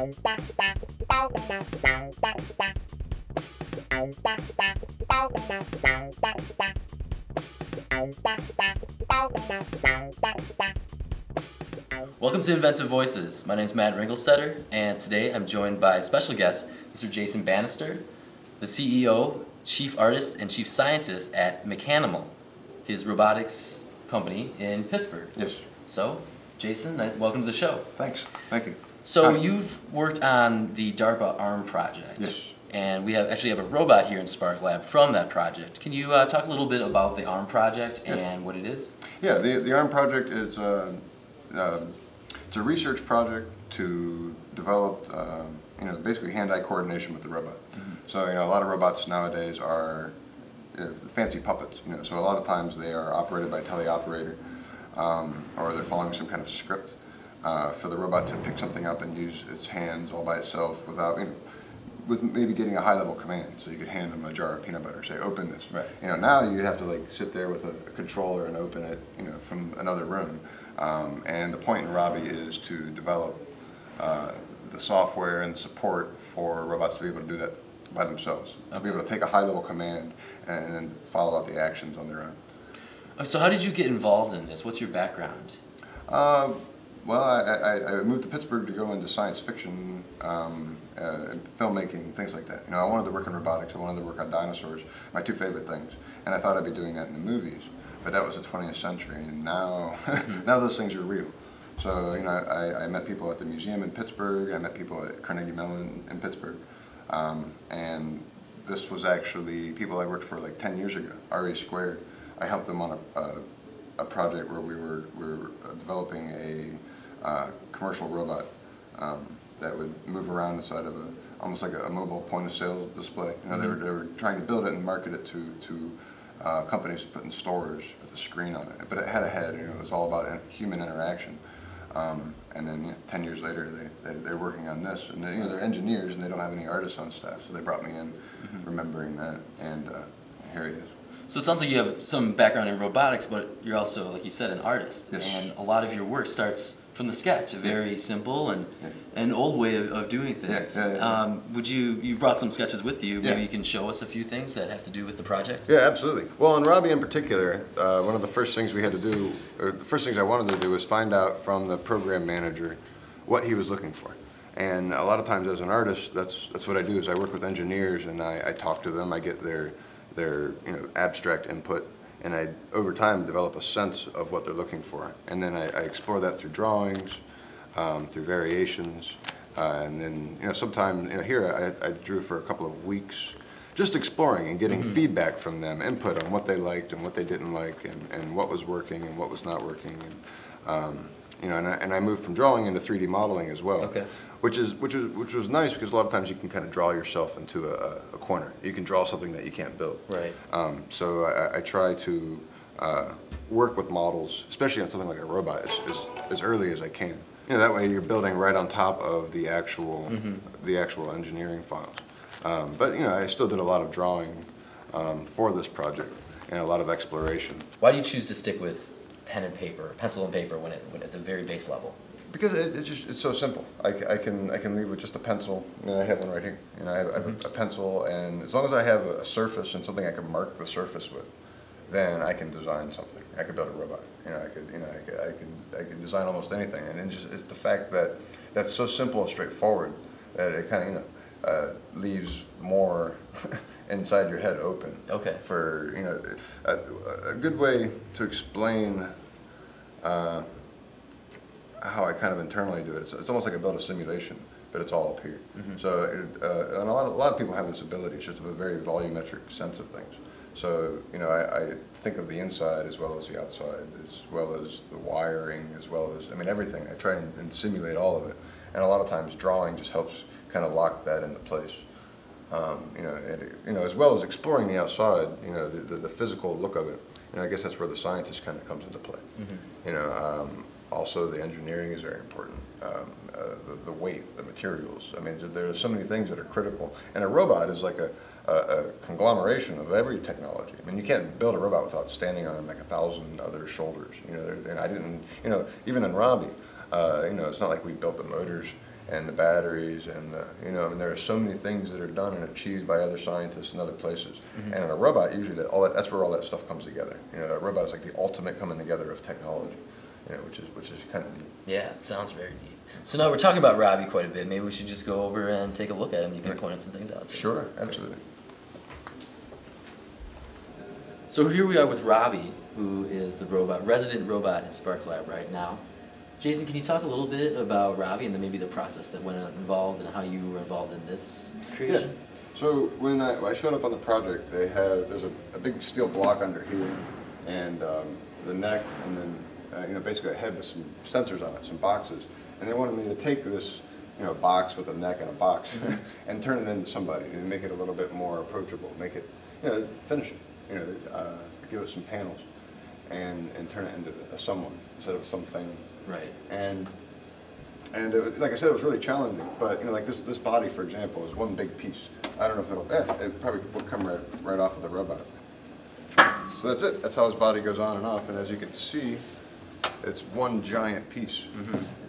Welcome to Inventive Voices. My name is Matt Ringelstetter, and today I'm joined by special guest, Mr. Jason Bannister, the CEO, Chief Artist, and Chief Scientist at Mechanimal, his robotics company in Pittsburgh. Yes. So, Jason, welcome to the show. Thanks. Thank you. So Hi. you've worked on the DARPA ARM project. Yes. And we actually have a robot here in Spark Lab from that project. Can you talk a little bit about the ARM project and what it is? Yeah, the ARM project is it's a research project to develop basically hand-eye coordination with the robot. Mm-hmm. So a lot of robots nowadays are fancy puppets. So a lot of times they are operated by a teleoperator, or they're following some kind of script for the robot to pick something up and use its hands all by itself without with maybe getting a high-level command. So you could hand them a jar of peanut butter, say, open this. Right. Now you have to sit there with a controller and open it, from another room. And the point in Robbie is to develop the software and the support for robots to be able to do that by themselves. To be able to take a high-level command and then follow out the actions on their own. So how did you get involved in this? What's your background? Well, I moved to Pittsburgh to go into science fiction, filmmaking, things like that. I wanted to work in robotics. I wanted to work on dinosaurs, my two favorite things. And I thought I'd be doing that in the movies. But that was the 20th century, and now, now those things are real. So, I met people at the museum in Pittsburgh. I met people at Carnegie Mellon in Pittsburgh. And this was actually people I worked for like 10 years ago, RE Squared. I helped them on a project where we were developing a commercial robot that would move around inside of almost like a mobile point of sale display. They were trying to build it and market it to companies to put in stores with a screen on it. But it had a head. It was all about human interaction. And then 10 years later, they're working on this, and they're engineers and they don't have any artists on staff, so they brought me in, remembering that, and here he is. So it sounds like you have some background in robotics, but you're also, like you said, an artist. Yes. And a lot of your work starts from the sketch, a very simple and an old way of doing things. You brought some sketches with you. Maybe you can show us a few things that have to do with the project? Yeah, absolutely. Well, in Robbie in particular, one of the first things we had to do, or the first things I wanted to do, was find out from the program manager what he was looking for. And a lot of times as an artist, that's what I do, is I work with engineers and I talk to them, I get their abstract input, and I, over time, develop a sense of what they're looking for. And then I explore that through drawings, through variations, and then, sometime, here I drew for a couple of weeks, just exploring and getting feedback from them, input on what they liked and what they didn't like, and what was working and what was not working. And I moved from drawing into 3D modeling as well. Okay. Which was nice, because a lot of times you can kind of draw yourself into a corner. You can draw something that you can't build. Right. So I try to work with models, especially on something like a robot, as early as I can. That way you're building right on top of the actual engineering files. But I still did a lot of drawing for this project and a lot of exploration. Why do you choose to stick with pen and paper, pencil and paper, when at the very base level? Because it's so simple. I can leave with just a pencil. I have one right here. I have a pencil, and as long as I have a surface and something I can mark the surface with, then I can design something. I could build a robot. I can design almost anything. And it's the fact that that's so simple and straightforward that it kind of leaves more inside your head open. Okay. For a good way to explain how I kind of internally do it. It's almost like I build a simulation, but it's all up here. So, and a lot of people have this ability. It's just a very volumetric sense of things. So, I think of the inside as well as the outside, as well as the wiring, as well as, everything. I try and simulate all of it. And a lot of times drawing just helps kind of lock that into place. As well as exploring the outside, the physical look of it. I guess that's where the scientist kind of comes into play. Also, the engineering is very important. The weight, the materials. There are so many things that are critical. And a robot is like a conglomeration of every technology. You can't build a robot without standing on like 1,000 other shoulders. And I didn't, even in Robbie, it's not like we built the motors and the batteries, and and there are so many things that are done and achieved by other scientists in other places. And in a robot, usually that's where all that stuff comes together. A robot is like the ultimate coming together of technology, which is kind of neat. Yeah, it sounds very neat. So now we're talking about Robbie quite a bit. Maybe we should just go over and take a look at him. You can point at some things out too. Sure, absolutely. So here we are with Robbie, who is the resident robot at Spark Lab right now. Jason, can you talk a little bit about Robbie and then maybe the process that went involved and how you were involved in this creation? Yeah. So when I showed up on the project, there's a big steel block under here, and the neck, and then basically a head with some sensors on it, some boxes, and they wanted me to take this box with a neck and a box and turn it into somebody and make it a little bit more approachable, make it finish it, give it some panels, and turn it into someone instead of something. Right. And like I said, it was really challenging. But like this body, for example, is one big piece. I don't know if it probably will come right off of the robot. So that's it. That's how his body goes on and off. And as you can see, it's one giant piece,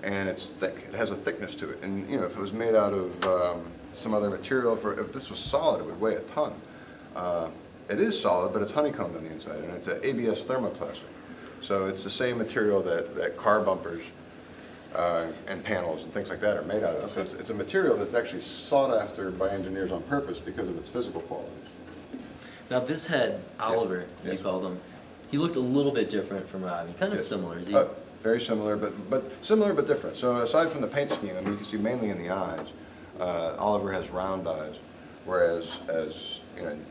and it's thick. It has a thickness to it. And if it was made out of some other material, if this was solid, it would weigh a ton. It is solid, but it's honeycombed on the inside, and it's an ABS thermoplastic. So it's the same material that car bumpers and panels and things like that are made out of. So it's a material that's actually sought after by engineers on purpose because of its physical qualities. Now this head, Oliver, as you called him, he looks a little bit different from Robbie. Kind of similar, is he? Very similar, but similar but different. So aside from the paint scheme, I mean, you can see mainly in the eyes, Oliver has round eyes, whereas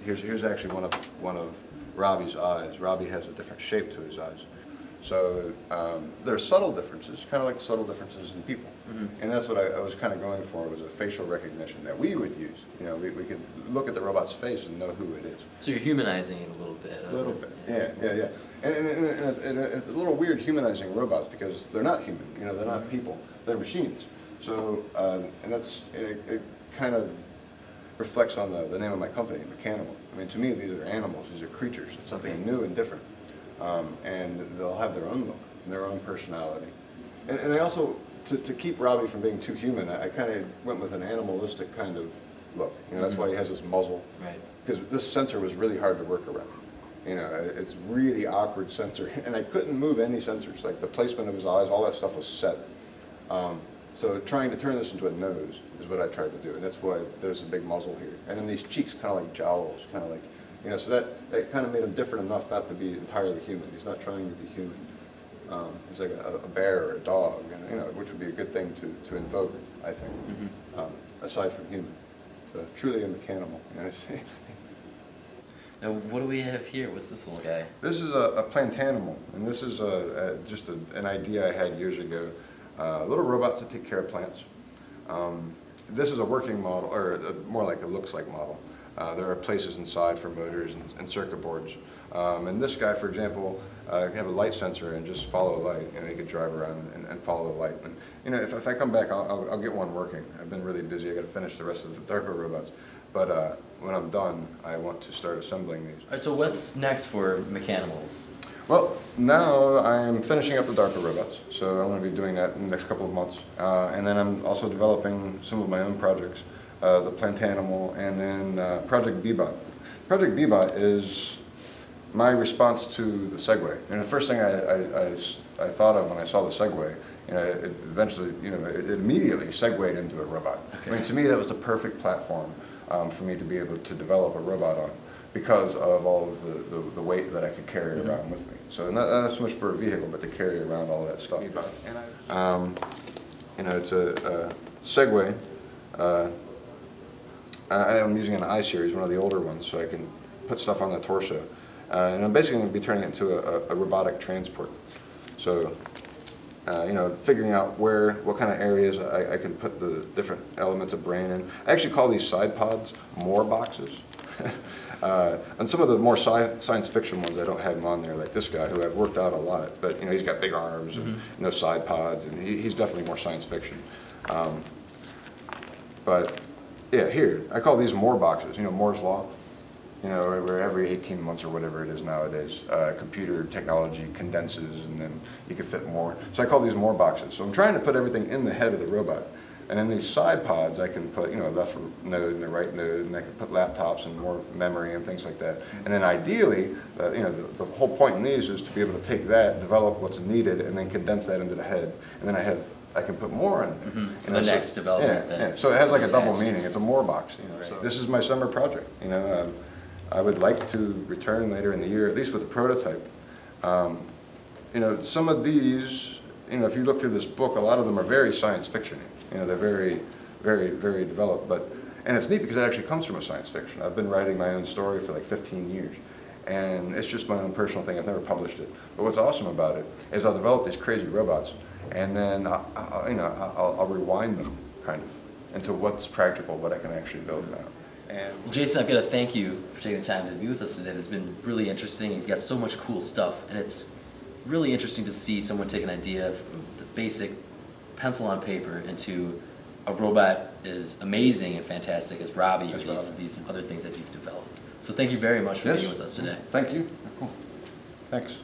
here's actually one of Robbie's eyes. Robbie has a different shape to his eyes. So there are subtle differences, kind of like subtle differences in people. And that's what I was kind of going for, was a facial recognition that we would use. We could look at the robot's face and know who it is. So you're humanizing it a little bit. A little bit, yeah. And it's a little weird humanizing robots because they're not human, they're not people, they're machines. So, and it kind of reflects on the name of my company, Mechanimal. I mean, to me, these are animals, these are creatures. It's something new and different. And they'll have their own look, and their own personality. And I also, to keep Robbie from being too human, I kind of went with an animalistic kind of look. That's why he has this muzzle. Right. Because this sensor was really hard to work around. It's really awkward sensor, and I couldn't move any sensors. Like the placement of his eyes, all that stuff was set. So trying to turn this into a nose is what I tried to do, and that's why there's a big muzzle here. And then these cheeks kind of like jowls, kind of like, so that kind of made him different enough not to be entirely human. He's not trying to be human. He's like a bear or a dog, which would be a good thing to invoke, I think, aside from human. So truly a Mechanimal. Now, what do we have here? What's this little guy? This is a Plantanimal, and this is just an idea I had years ago. Little robots that take care of plants. This is a working model, or more like a looks-like model. There are places inside for motors and circuit boards. And this guy, for example, can have a light sensor and just follow the light. He could drive around and follow the light. And if I come back, I'll get one working. I've been really busy. I got to finish the rest of the DARPA robots. But when I'm done, I want to start assembling these. All right, so what's next for Mechanimals? Well, now I'm finishing up the DARPA robots, so I'm going to be doing that in the next couple of months. And then I'm also developing some of my own projects, the Plantanimal, and then Project Bebot. Project Bebot is my response to the Segway. And the first thing I thought of when I saw the Segway, it eventually, it immediately segued into a robot. Okay. I mean, to me, that was the perfect platform for me to be able to develop a robot on, because of all of the weight that I could carry around with me. So not so much for a vehicle, but to carry around all that stuff. It's a Segway. I'm using an I-series, one of the older ones, so I can put stuff on the torso. And I'm basically going to be turning it into a robotic transport. So, figuring out what kind of areas I can put the different elements of brain in. I actually call these side pods more boxes. And some of the more science fiction ones, I don't have them on there, like this guy, who I've worked out a lot. But he's got big arms and side pods, and he's definitely more science fiction. But yeah, here I call these more boxes. Moore's law. Where every 18 months or whatever it is nowadays, computer technology condenses, and then you can fit more. So I call these more boxes. So I'm trying to put everything in the head of the robot. And in these side pods, I can put, you know, a left node and a right node, and I can put laptops and more memory and things like that. And then ideally, you know, the whole point in these is to be able to take that, develop what's needed, and then condense that into the head. And then I can put more in there. For the next development. Yeah, yeah. So it has like a double meaning. It's a more box. You know. Right. So this is my summer project. You know, I would like to return later in the year, at least with a prototype. You know, some of these, you know, if you look through this book, a lot of them are very science fiction-y. You know, they're very, very, very developed. And it's neat because it actually comes from a science fiction. I've been writing my own story for like 15 years. And it's just my own personal thing. I've never published it. But what's awesome about it is I'll develop these crazy robots, and then I'll rewind them kind of into what's practical, what I can actually build now. And well, Jason, I've got to thank you for taking the time to be with us today. It's been really interesting. You've got so much cool stuff, and it's really interesting to see someone take an idea from the basic pencil on paper into a robot as amazing and fantastic as Robbie or these other things that you've developed. So thank you very much for being with us today. Thank you. Cool. Thanks.